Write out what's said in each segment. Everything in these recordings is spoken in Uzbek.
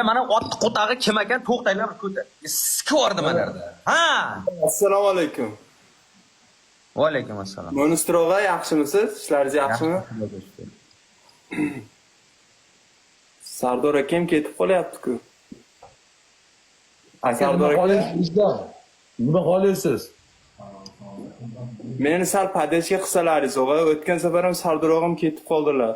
Mana ot qo'tag'i kim ekan? To'xtanglar ko'ta. Iski bordi mana yerda. Ha! Assalomu alaykum. Va alaykum assalom. Mo'nistro'g'a yaxshimisiz? Ishlaringiz yaxshimi? Sardor akam ketib qolyapti-ku. Sardor aka, nima xohlaysiz? meni sal padeshga qilsalaringiz, o'g'a. O'tgan safar ham Sardor og'am ketib qoldilar.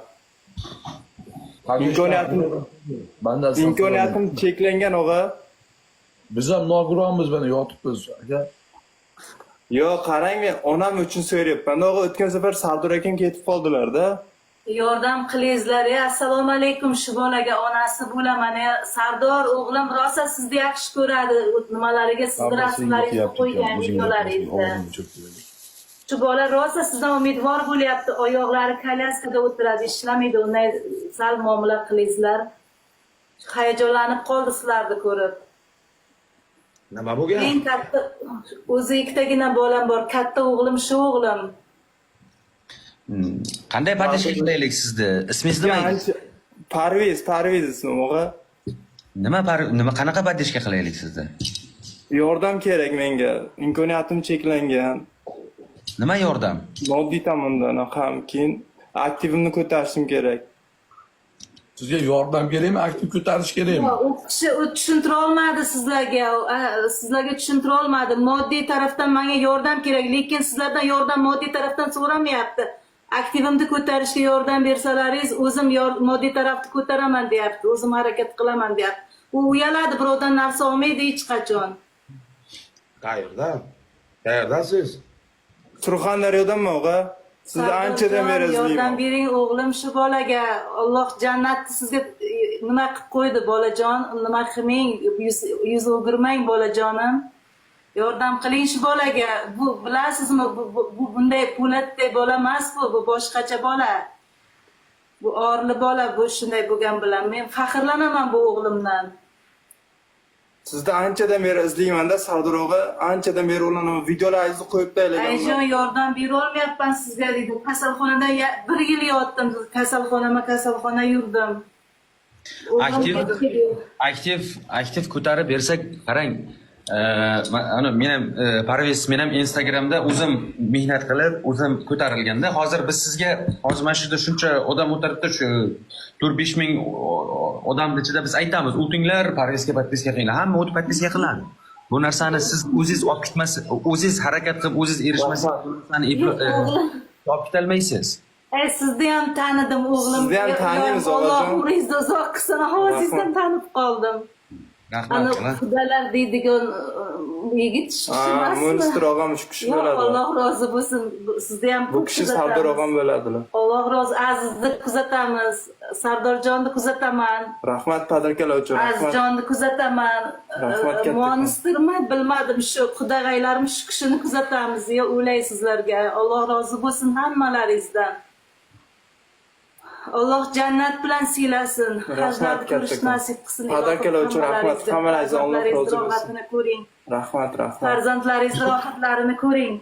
Imkoniyatim cheklangan, o'g'a. Biz ham nogironmiz, mana yotibmiz aka. Yo, qarang, men onam uchun so'rayapman. O'g'a, o'tgan safar Sardor akam ketib qoldilar-da. Yordam qilingizlar. Assalomu alaykum. Shu bolaga onasi bo'laman. Sardor o'g'lim rosa sizni yaxshi ko'radi. Nimalariga sizni rasmlaringizni qo'ygan videolaringizda. Shu bola rosa sizdan umidvor bo'lyapti. Oyoqlari kolyaskada o'tiradi, ishlamaydi. Unday sal muomala qilingizlar. Hayajonlanib qoldi sizlarni ko'rib. Nima bo'lgan? Men katta o'zi ikkitagina bolam bor. Katta o'g'lim shu o'g'lim. Qanday padishga qilaylik sizni? Ismingiz nima? Parviz ismim, o'g'a. Nima qanaqa padishga qilaylik sizni? Yordam kerak menga. Imkoniyatim cheklangan. Nima yordam? Moddiy tomondan ham, keyin aktivimni ko'tarishim kerak. Sizga yordam kerakmi, aktiv ko'tarish kerakmi? U kishi tushuntira olmadi sizlarga. Sizlarga tushuntira olmadi. Moddiy tarafdan menga yordam kerak, lekin sizlardan yordam moddiy tarafdan so'ramayapti. Aktivimni ko'tarishga yordam bersalaringiz, o'zim moddiy tarafni ko'taraman deyapti. O'zim harakat qilaman deyapti. U uyaladi, birovdan narsa olmaydi hech qachon. Qayerdan? Qayerdansiz? Surxondaryodanmi, o'g'a? Sizni anchadan beri izlayman. Yordam bering o'g'lim shu bolaga. Alloh jannatni sizga nima qilib qo'ydi bolajon? Nima qilmang, yuz o'girmang bolajonim. Yordam qiling shu bolaga. Bu bilasizmi, bu bunday po'latday bola emas bu boshqacha bola. Bu orli bola, bu shunday bo'lgan bilan men faxrlanaman bu o'g'limdan. Sizni anchadan beri izlayman-da, Sardor og'a. Anchadan beri ularni videolaringizni qo'yib taylagan. Ayjon, yordam bera olmayapman sizga dedi. Kasalxonada 1 yil yotdim. Kasalxona yurdim. Aktiv ko'tarib bersak, qarang. Ana men ham Parviz, men ham Instagramda o'zim mehnat qilib, o'zim ko'tarilganda, hozir biz sizga hozir mana shu yerda shuncha odam o'tiribdi, shu 4-5 ming odamning ichida biz aytamiz, o'tinglar, Parvizga podpiska qilinglar. Hamma o'tib podpiska qiladi. Bu narsani siz o'zingiz olib ketmasiz, o'zingiz harakat qilib, o'zingiz erishmasangiz, bu narsani olib ketolmaysiz. Sizni ham tanidim o'g'lim. Sizni ham taniymiz, o'g'lim. Alloh umringizni uzoq qilsin. Hozirdan tanib qoldim. Ana xudolar deydigan yigit emasmi? Mo'nistro'g'a og'am shu kishi bo'ladi. Alloh rozi bo'lsin. Sizda ham bu kishi Sardor og'am bo'ladilar. Alloh rozi. Azizni kuzatamiz. Sardorjonni kuzataman. Rahmat Padarkalar uchun. Azizjonni kuzataman. Mo'nistirmi bilmadim, shu qudag'aylarim shu kishini kuzatamiz. Ya o'ylaysizlarga. Alloh rozi bo'lsin hammalaringizdan. Alloh jannat bilan siylasin. Hajlarni ko'rish nasib qilsin. Padarkalar uchun rahmat. Hammalaringiz Alloh rozi bo'lsin. Ko'ring. Rahmat. Farzandlaringiz rohatlarini ko'ring.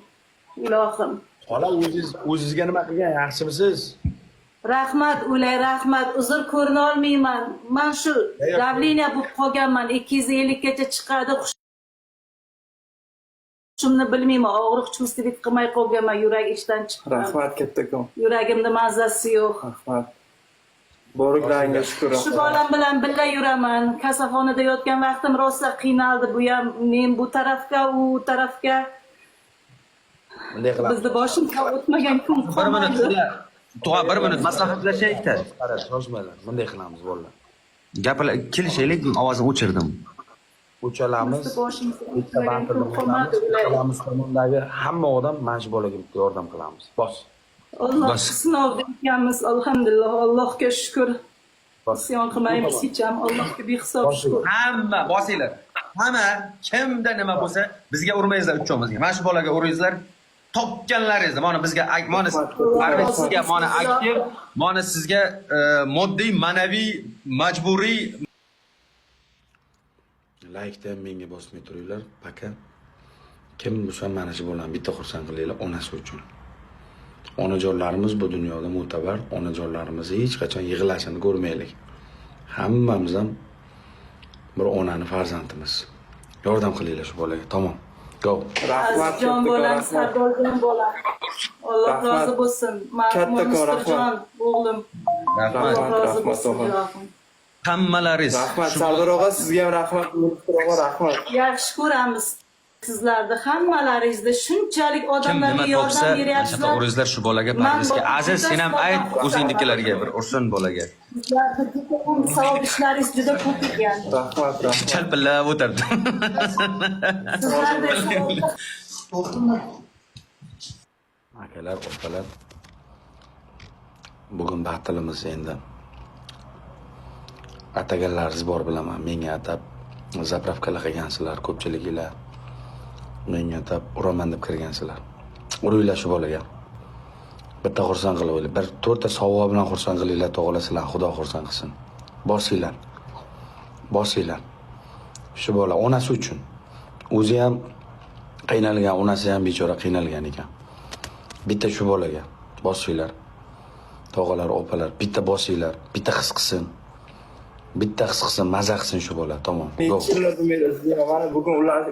Ilohim. Xola, o'zingizga nima qilgan? Yaxshimisiz? Rahmat, o'lay, rahmat. Uzr ko'rina olmayman. Men shu davleniya bo'lib qolganman. 250 gacha chiqadi. Shuni bilmayman. Og'riq chuvstivit qilmay qolganman. Yurak ishdan chiqqan. Rahmat kattakon. Yuragimda mazasi yo'q. Rahmat. Boriklaringga shukr. Shu bolam bilan birga yuraman. Kasalxonada yotgan vaqtim rosa qiynaldi. Bu ham men bu tarafga, u tarafga. Bunday qilamiz. Bizni boshimga o'tmagan kun qolmadi. Bir minut maslahatlashaylik-da. Qarang, shoshmanglar. Bunday qilamiz, bolalar. Gaplar kelishaylik, ovozini o'chirdim. O'chalamiz. Qilamiz tomondagi hamma odam mana shu bolaga yordam qilamiz. Bos. Alloh sinovda ekanmiz, alhamdulillah, Allohga shukr. Isyon qilmaymiz hech ham, Allohga behisob shukr. Hamma bosinglar. Hamma kimda nima bo'lsa, bizga urmaysizlar uchovimizga. Mana shu bolaga uringizlar. Topganlaringizni, mana bizga, mana sizga, mana aktiv, mana sizga moddiy, ma'naviy, majburiy Like-da menga bosmay turinglar, paka. Kim bo'lsa mana shu bolani bitta xursand qilinglar onasi uchun. Onajonlarimiz bu dunyoda mo'tabar, onajonlarimizni hech qachon yig'lashini ko'rmaylik. Hammamiz ham bir onani farzandimiz. Yordam qilinglar shu bolaga. Tamom. Go. Rahmat, Azizjon bolam, Sardorjon bolam. Alloh Rahmat. rozi bo'lsin. Kattakon Monsterjon o'g'lim. Rahmat. Alloh rozi rahmat, bo'lsin. og'a. ilohim. Hammalaringiz Rahmat, Sardor og'a, sizga ham rahmat, Mulkir og'a, rahmat. Yaxshi ko'ramiz sizlarni, hammalaringizni. Shunchalik kim odamlarga nima yordam topsa, o'sha beryapsizlar. uruzlar shu bolaga Man parvizga. bu- Aziz, sen ham ayt o'zingnikilarga bir ursin bolaga. Sizlarni juda savob ishlaringiz juda ko'p ekan. Rahmat, rahmat. Chalpillab o'tirdi. Sizlarni Akalar, opalar. Bugun batilimiz endi. Ataganlaringiz bor bilaman. Menga atab zapravkalar qilgansizlar ko'pchiliginglar. Menga atab uraman deb kirgansizlar. Uringlar shu bolaga. Bitta xursand qilib o'yla. Bir to'rtta sovg'a bilan xursand qilinglar, tog'lar sizlarni Xudo xursand qilsin. Borsinglar. Borsinglar. Shu bola onasi uchun. O'zi ham qiynalgan, onasi ham bechora qiynalgan ekan. Bitta shu bolaga bossinglar. Tog'alar, opalar, bitta bossinglar, bitta his qilsin. Bitta his qilsin, maza qilsin shu bola. Tamom. Go. Necha yillardan beri izlayman, mana bugun ularni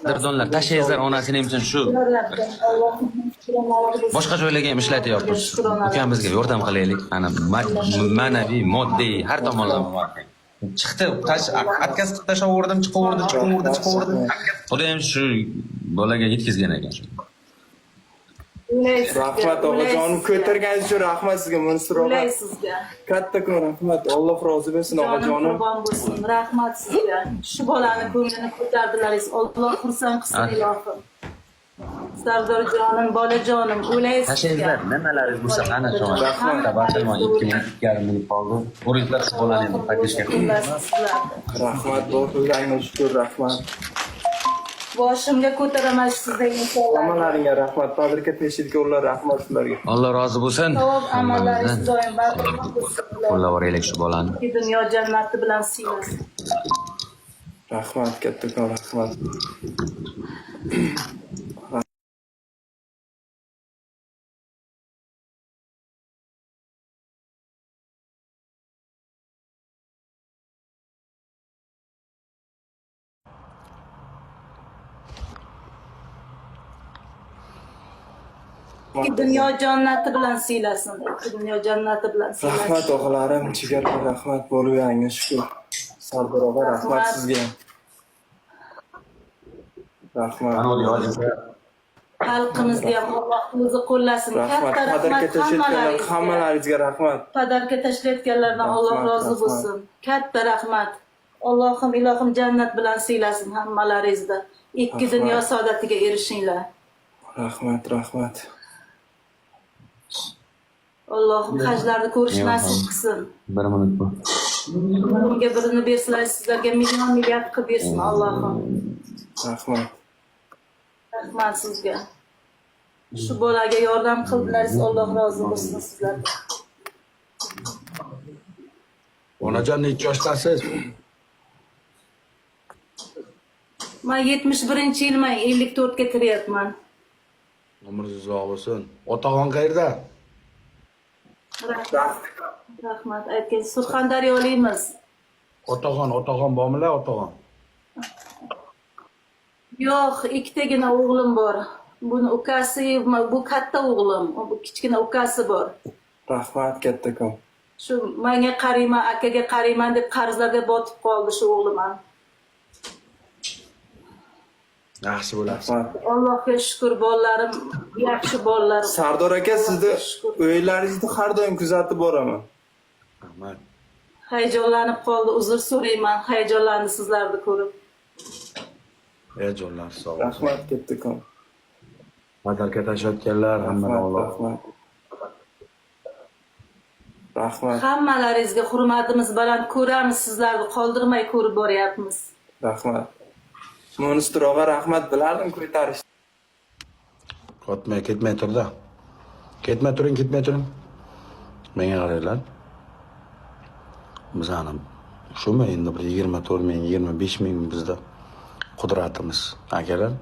Dirdonlar tashlaysizlar onasini uchun shu boshqa joylarga ham ishlatyapmiz. Ukamizga yordam qilaylik. Ana ma'naviy, moddiy har tomonlama bor. Chiqdi, отказ qilib tashlaverdim, chiqaverdim. Xudo ham shu bolaga yetkazgan ekan. rahmat og'ajonim, ko'targaningiz uchun rahmat sizga, Mansur og'a. Ulay sizga. Kattakon rahmat. Alloh rozi bo'lsin Jonim og'ajonim. qurbon bo'lsin. Rahmat sizga. Shu bolani ko'nglini ko'tardilaringiz. Alloh xursand qilsin ilohim. Sardorjonim, bolajonim, ulay sizga. Tashlaysizlar, nimalaringiz bo'lsa qani cho'g'an. Tabassum 2,5 ming qoldi. Uruzlar shu bolani endi paklashga Rahmat, Xudoga shukr, rahmat. Boshimga ko'taraman sizga inshaalloh. Hammalaringga rahmat. Fabrika teshikka ular rahmat sizlarga. Alloh rozi bo'lsin. Savob amallaringiz doim barkamol bo'lsin. Qo'llavoraylik shu bolani. Dunyo jannati bilan siylasin. Rahmat, kattakon rahmat. Dunyo jannati bilan siylasin. Dunyo jannati bilan siylasin. Rahmat og'alarim, chigarga rahmat bo'lganingga shukr. Sardor og'a, rahmat sizga. Rahmat. Xalqimizni ham Alloh o'zi qo'llasin. Rahmat. Katta Padarka rahmat tashlayotganlar hammalaringizga rahmat. Padarka tashlayotganlardan Alloh Rahmat, rozi rahmat. bo'lsin. Katta rahmat. Allohim ilohim jannat bilan siylasin hammalaringizni. Ikki Rahmat. dunyo saodatiga erishinglar. Rahmat, rahmat. Allohim hajlarni ko'rish nasib qilsin. Bir minut bu. Bunga birini bersalar sizlarga million milliard qilib bersin Allohim. Rahmat. Rahmat sizga. Shu bolaga yordam qildilaringiz, Alloh rozi bo'lsin sizlarga. Onajon necha yoshdasiz? Men 71-yilman, 54 ga kiryapman. Umringiz uzoq bo'lsin. Otaxon qayerda? Rahmat aytgan Surxondaryolikmiz. Otaxon bormilar, otaxon? Yo'q, ikkitagina o'g'lim bor. Buni ukasi, bu katta o'g'lim, bu kichkina ukasi bor. Rahmat, kattakon. Shu menga qarayman, akaga qarayman deb qarzlarga botib qoldi shu o'g'lim ham. Yaxshi bo'lasiz. Rahmat. Allohga shukr, bolalarim yaxshi bolalar. Sardor aka, sizni o'yinlaringizni har doim kuzatib boraman. Rahmat. Hayajonlanib qoldi, uzr so'rayman, hayajonlandi sizlarni ko'rib. Jonlar sog' bo'ling. Rahmat, kattakon. Padarka tashlayotganlar hammani Rahmat, Alloh. rahmat. Rahmat, Hammalaringizga hurmatimiz baland, ko'ramiz sizlarni, qoldirmay ko'rib boryapmiz. rahmat. Monster og'a, rahmat, bilardim ko'tarish. Ketmay turda. Ketmay turing. Menga qaranglar. Bizani shumi endi bir 24 ming, 25 ming bizda qudratimiz. Akalar,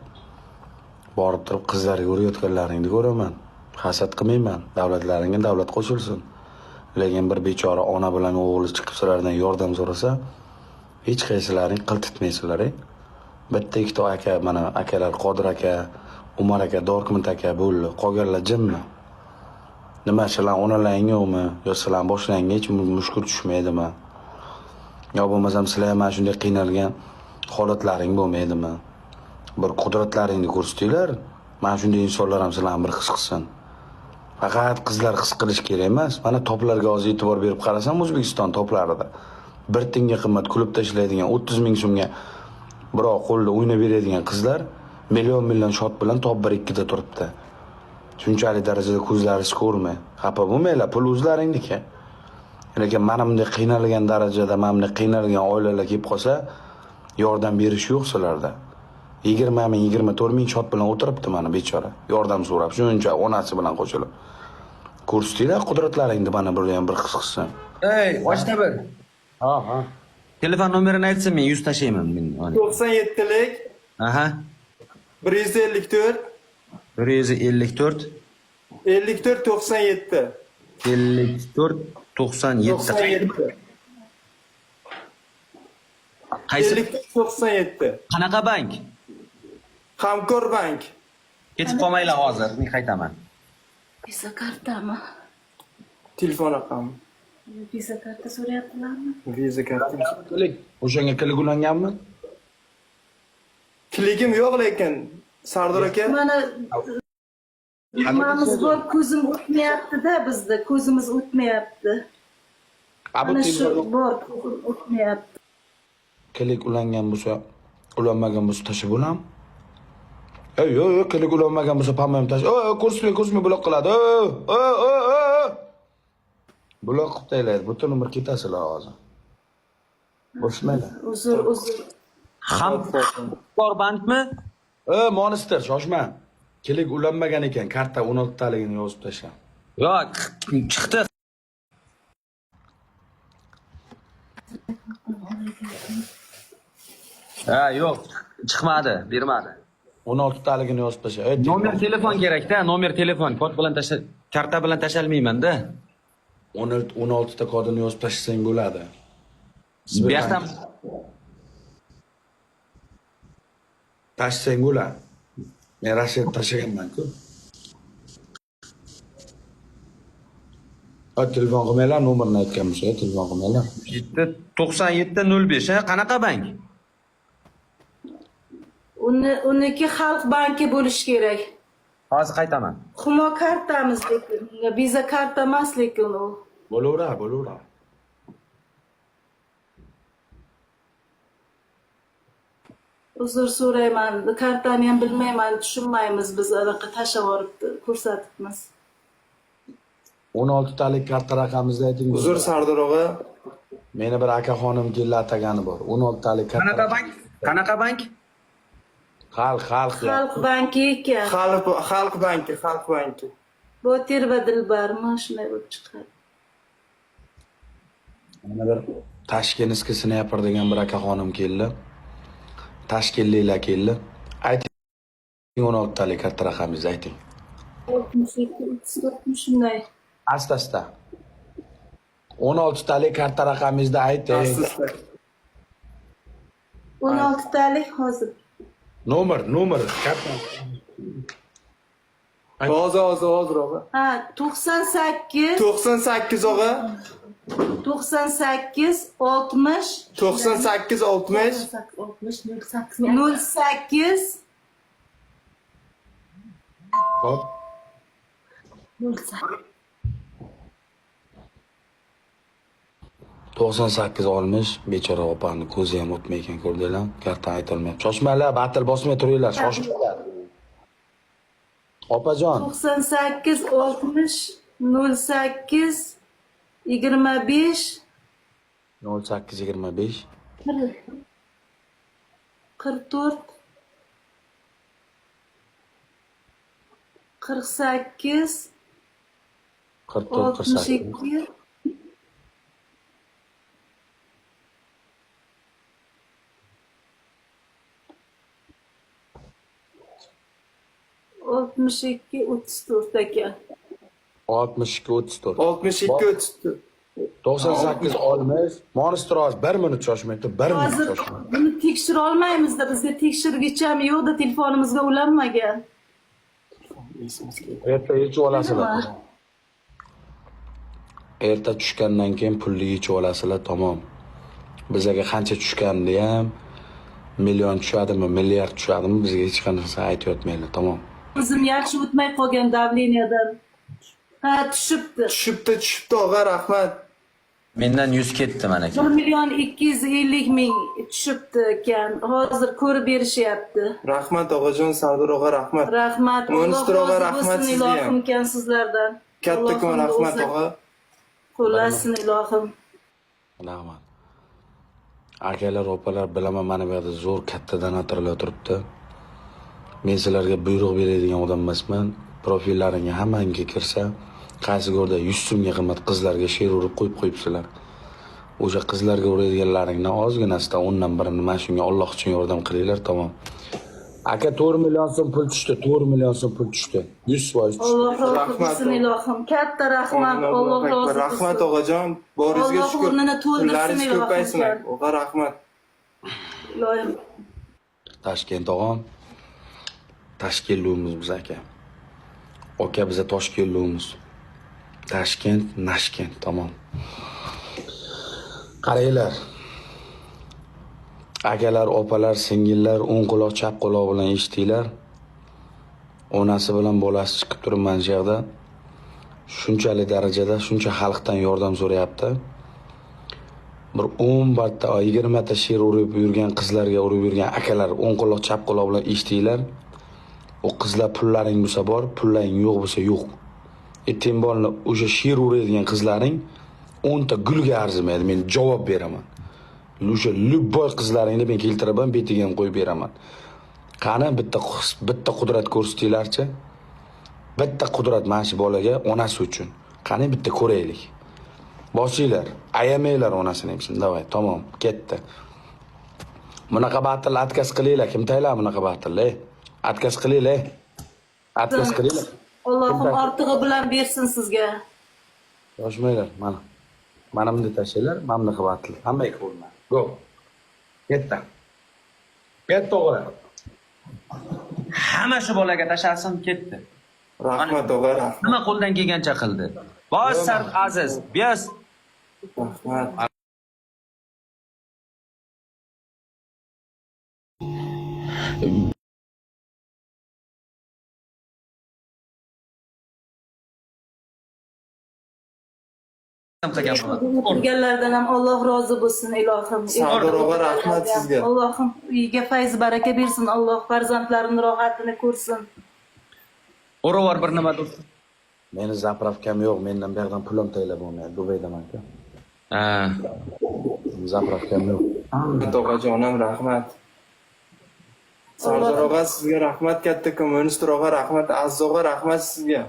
borib turib qizlarga urayotganlaringni ko'raman. Hasad qilmayman. Davlatlaringga davlat qo'shilsin. lekin bir bechora ona bilan o'g'li chiqib sizlardan yordam so'rasa, hech qaysilaring qiltitmaysizlar. Bitta ikkita aka, mana akalar Qodir aka, Umar aka, Dorkmund aka bo'ldi. Qolganlar jimmi? Nima sizlar onalaring yo'qmi? Yo sizlar boshlangga hech mushkul tushmaydimi? Yo bo'lmasam sizlar ham shunday qiynalgan holatlaring bo'lmaydimi? Bir qudratlaringni ko'rsatinglar. Mana shunday insonlar ham sizlarni bir his qilsin. Faqat qizlar his qilish kerak emas. Mana toplarga hozir e'tibor berib qarasam, O'zbekiston toplarida bir tiyinga qimmat klubda ishlaydigan 30 ming so'mga biroq qo'lda o'ynab beradigan qizlar million shot bilan top 1-2 da turibdi. Shunchalik darajada ko'zlaringiz ko'rmay, xafa bo'lmanglar, pul o'zlaringniki. Lekin mana bunday qiynalgan darajada, mana bunday qiynalgan oilalar kelib qolsa, yordam berish yo'q sizlarda. 20 ming, 24 ming shot bilan o'tiribdi mana bechora. Yordam so'rab, shuncha onasi bilan qo'shilib. Ko'rsatinglar qudratlaringni, mana bir ham bir his qilsin. Ey, ochda bir. Ha. Telefon nomerini aytsa men 100 tashlayman men. 97lik Aha. 154 154 54 97 54 97. 97 Qaysi 54 97 qanaqa bank? Hamkor bank. Ketib qolmanglar hozir, men qaytaman. Visa kartami? Telefon raqami. Visa karta so'rayaptilarmi? Visa karta. Klik, o'shanga klik ulanganmi? Kligim yo'q lekin Sardor aka. Mana nimamiz bor, ko'zim o'tmayapti-da bizda, ko'zimiz o'tmayapti. Mana shu bor, ko'zim o'tmayapti. Klik ulangan bo'lsa, ulanmagan bo'lsa tashib bo'lam. Ey, klik ulanmagan bo'lsa pamam tash. Ko'rsatmay blok qiladi. Blok qilib taylaydi. Butun umr ketasizlar hozir. Boshmaylar. Uzr. Hamkor bankmi? Monster, shoshma. Klik ulanmagan ekan, karta 16 taligini yozib tashla. Yo'q, chiqdi. Ha, yo'q, chiqmadi, bermadi. 16 taligini yozib tashla. Nomer telefon kerak-da, nomer telefon. Kod bilan tasha, karta bilan tashalmayman-da. 16 ta kodini yozib tashlasang bo'ladi. Bu yoqdan Tashlasang bo'ladi. Men Rashid tashlaganman-ku. Telefon qilmanglar, nomerni aytgan bo'lsa, telefon qilmanglar. 9705, ha, qanaqa bank? Uniki Xalq banki bo'lish kerak. Hozir qaytaman. Humo kartamiz lekin, Visa karta emas lekin u. Bo'laveradi. Uzr so'rayman, kartani ham bilmayman, tushunmaymiz biz anaqa tashlab yuboribdi, ko'rsatibmiz. 16 talik karta raqamingizni ayting. Uzr Sardor og'a. Meni bir aka xonim keldi atagani bor. 16 talik karta. Qanaqa bank? Xalq banki ekan. Xalq banki. Botir va Dilbarmi shunday bo'lib chiqadi. Mana bir Tashkentga snayper degan bir aka xonim keldi. Tashkentliklar keldi. Ayting 16 talik karta raqamingizni ayting. 32 shunday. Asta. 16 talik karta raqamingizni ayting. 16 talik hozir. Nomer karta. Hozir og'a. Ha, 98 98 og'a. 98 60 98 60 08 Hop. 98 olmuş, bechora opani ko'zi ham o'tmay ekan, ko'rdinglar? Karta aytolmayapti. Shoshmanglar, batil bosmay turinglar, shoshmanglar. Opajon, 98 60 08 25 0825 44 48 44 48 62 62 34 ekan. 62-34. 62-34. 98 olmish. Monster oz 1 minut shoshmay tur, 1 minut Hozir shoshmay. buni tekshira olmaymizda, bizga tekshirgicham yo'qda, telefonimizga ulanmagan. Erta yechib olasizlar. Erta tushgandan keyin pulni yechib olasizlar, tamom. Bizga qancha tushgandi ham, million tushadimi, milliard tushadimi, bizga hech qancha aytayotmaylar, tamom. O'zim yaxshi o'tmay qolgan davleniyadan. Ha, tushibdi. Tushibdi og'a, rahmat. Mendan 100 ketdi mana. 1.250.000 tushibdi ekan. Hozir ko'rib berishyapti. Rahmat og'ajon, Sardor og'a, rahmat. Rahmat. Monster Alloh og'a, rozi rahmat bo'lsin, sizga ham. ilohim ekan sizlardan. Kattakon Allohim rahmat o'zi og'a. qo'llasin ilohim. Rahmat. Akalar, opalar, bilaman mana bu yerda zo'r katta donatorlar turibdi. Men sizlarga buyruq beradigan odam emasman. Profillaringga hammangga kirsa, qaysi go'rda 100 so'mga qimmat qizlarga she'r urib qo'yibsizlar. O'sha qizlarga uradiganlaringdan ozginasidan 10 dan birini mana shunga Alloh uchun yordam qilinglar, tamom. Aka 4 million so'm pul tushdi, 4 million so'm pul tushdi. 100% tushdi. Alloh rozi Rahmat bo'lsin ilohim. Katta rahmat. Alloh rozi bo'lsin. Rahmat og'ajon, boringizga Alloh shukur. o'rnini to'ldirsin Pullaringiz ilohim. ko'paysin. Og'a, rahmat. Ilohim. Toshkent og'am. Tashkentlumiz biz aka. Aka biza Toshkentlumiz. Tashkent, Nashkent, tamom. Qaranglar. Akalar, opalar, singillar, o'ng quloq, chap quloq bilan eshitinglar. Onasi bilan bolasi chiqib turibman shu yerda. Shunchalik darajada, shuncha xalqdan yordam so'rayapti. Bir 10 marta, 20 ta she'r urib yurgan qizlarga urib yurgan akalar, o'ng quloq, chap quloq bilan eshitinglar. O qizlar pullaring bo'lsa bor, pullaring yo'q bo'lsa yo'q. Etim bo'lni o'sha she'r uradigan qizlaring 10 ta gulga arzimaydi, men javob beraman. O'sha любой qizlaringni men keltirib ham betiga ham qo'yib beraman. Qani bitta qudrat ko'rsatinglarchi? Bitta qudrat mana shu bolaga onasi uchun. Qani bitta ko'raylik. Boshinglar, ayamanglar onasini ham. Davay, tamom, ketdi. Bunaqa battle atkaz qilinglar, kim taylar bunaqa battle? Atkaz qilinglar. Atkaz qilinglar. Allohim ortig'i bilan bersin sizga. Yoshmaylar, mana. Mana bunday tashlaylar, mana bunaqa battle. Hammaga qo'yma. Go. Ketdi. Ketdi o'g'il. Hamma shu bolaga tashlasin, ketdi. Rahmat og'a, rahmat. Nima qo'ldan kelgancha qildi. Bosh Sard Aziz, biyos. Rahmat. O'tirganlardan ham Alloh rozi bo'lsin ilohim. Sardor og'a, rahmat sizga. Allohim uyiga fayz baraka bersin. Alloh farzandlarini rohatini ko'rsin. O'rovar bir nima do'st. Meni zapravkam yo'q, mendan bu yerdan pulim taylab bo'lmaydi. Dubaydaman-ku. Ha. Zapravkam yo'q. Rahmat og'ajonim, rahmat. Sardor og'a sizga rahmat, kattakon Monster og'a rahmat, Aziz og'a rahmat sizga.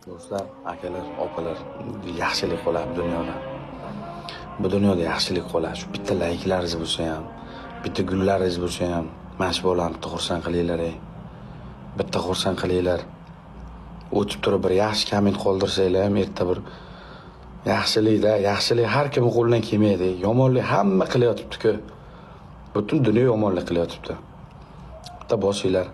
Do'stlar, akalar, opalar, yaxshilik qoladi dunyoda. Bu dunyoda yaxshilik qoladi. Shu bitta layklaringiz bo'lsa ham, bitta gullaringiz bo'lsa ham, mana shu bolani bitta xursand qilinglar. Bitta xursand qilinglar. O'tib turib bir yaxshi komment qoldirsanglar ham erta bir yaxshilikda, yaxshilik har kim qo'lidan kelmaydi. Yomonlik hamma qilyotibdi-ku. Butun dunyo yomonlik qilyotibdi. Bitta boshinglar.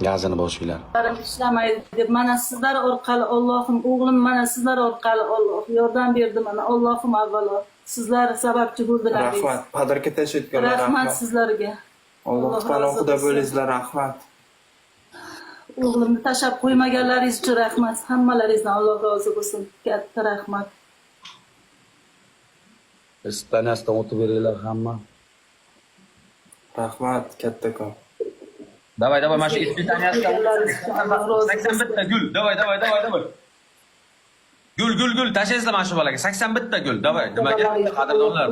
Gazini boshinglar. Ishlamaydi deb mana sizlar orqali Allohim, o'g'lim mana sizlar orqali Alloh yordam berdi mana. Allohim avvalo sizlar sababchi bo'ldilaringiz. Rahmat. Qadrga tashayotganlar Rahmat rahmat. sizlarga. Alloh panohida bo'linglar, rahmat. O'g'limni tashlab qo'ymaganlaringiz uchun rahmat. Hammalaringizdan Alloh rozi bo'lsin. Katta rahmat. Ispaniyasdan o'tib beringlar hamma. Rahmat, kattakon. Davay, mana shu Ispaniyasidan 81 ta gul. Davay. Gul. Tashlaysizlar mana shu bolaga. 81 ta gul. Davay, nimaga? Qadrdonlar.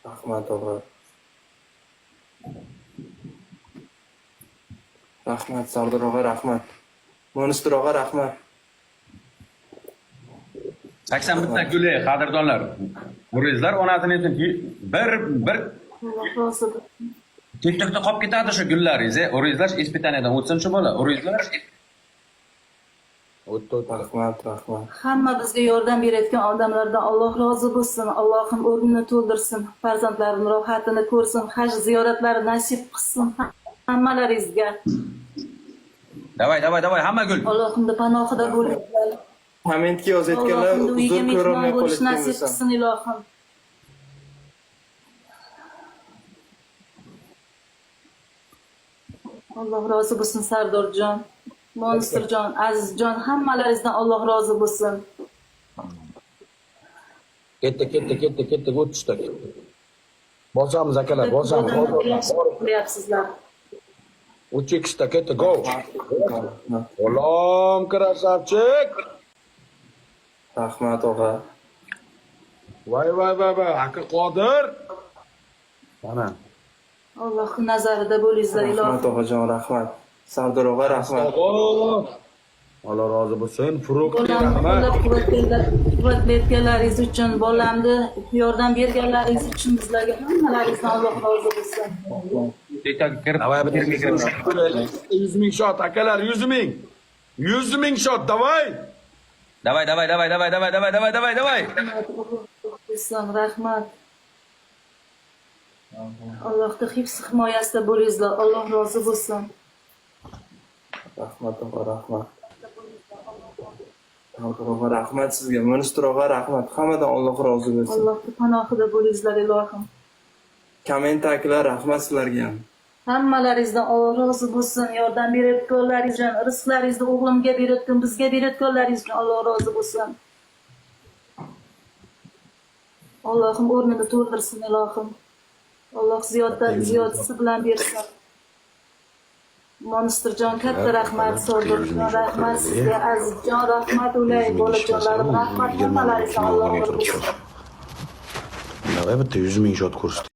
Rahmat og'a. Rahmat, Sardor og'a, rahmat. Monster og'a, rahmat. 81 ta guli, qadrdonlar. O'rizlar onasini bir Alloh rozi bo'lsin. TikTokda qolib ketadi o'sha gullaringiz, o'ringizlar ispitaniyadan o'tsin shu bola, o'ringizlar. O'tdi, o'tdi. Rahmat, rahmat. Hamma bizga yordam berayotgan odamlardan Alloh rozi bo'lsin. Allohim o'rnini to'ldirsin, farzandlarini rohatini ko'rsin, haj ziyoratlari nasib qilsin hammalaringizga. Davay, hamma gul. Allohimni panohida bo'linglar. Kommentga yozayotganlar Allohim uyiga uzr mehmon ko'rolmay bo'lish qolishgan nasib bo'lsa. qilsin ilohim. Alloh rozi bo'lsin Sardorjon, Monsterjon, Azizjon, hammalaringizdan Alloh rozi bo'lsin. Ketdi, o'tishdi. Bosamiz akalar, bosamiz. Qilyapsizlar. Uchikishda ketdi, go. Olam, krasavchik. Rahmat og'a. Voy, Aka Qodir. Mana. Allohning nazarida bo'linglar Rahmat ilohim. og'ajon, rahmat. Sardor og'a, rahmat. Alloh rozi bo'lsin. Fruqqa Bolamni rahmat. qo'llab-quvvatlayotganlaringiz uchun, bolamni yordam berganlaringiz uchun sizlarga hammalaringizdan Alloh rozi bo'lsin. TikTokga kirib, Davay, birga kirib. 100 ming shot akalar, 100 ming. 100 ming shot, davay. Davay. Rahmat. Allohning hifz himoyasida bo'linglar. Alloh rozi bo'lsin. Rahmat og'a, rahmat. Sardor og'a, rahmat sizga. Monster og'a, rahmat. Hammadan Alloh rozi bo'lsin. Allohning panohida bo'linglar ilohim. Kommentarlar, rahmat sizlarga ham. Hammalaringizdan Alloh rozi bo'lsin. Yordam berayotganlaringiz uchun, rizqlaringizni o'g'limga berayotgan, bizga berayotganlaringiz uchun Alloh rozi bo'lsin. Allohim o'rnini to'ldirsin ilohim. Alloh ziyodasi bilan bersin. Monsterjon katta rahmat, Sardorjon rahmat sizga, Azizjon rahmat, ulay bolajonlarim rahmat, hammalaringizdan Alloh rozi bo'lsin. Davay bitta 100 ming shot ko'rsatdi.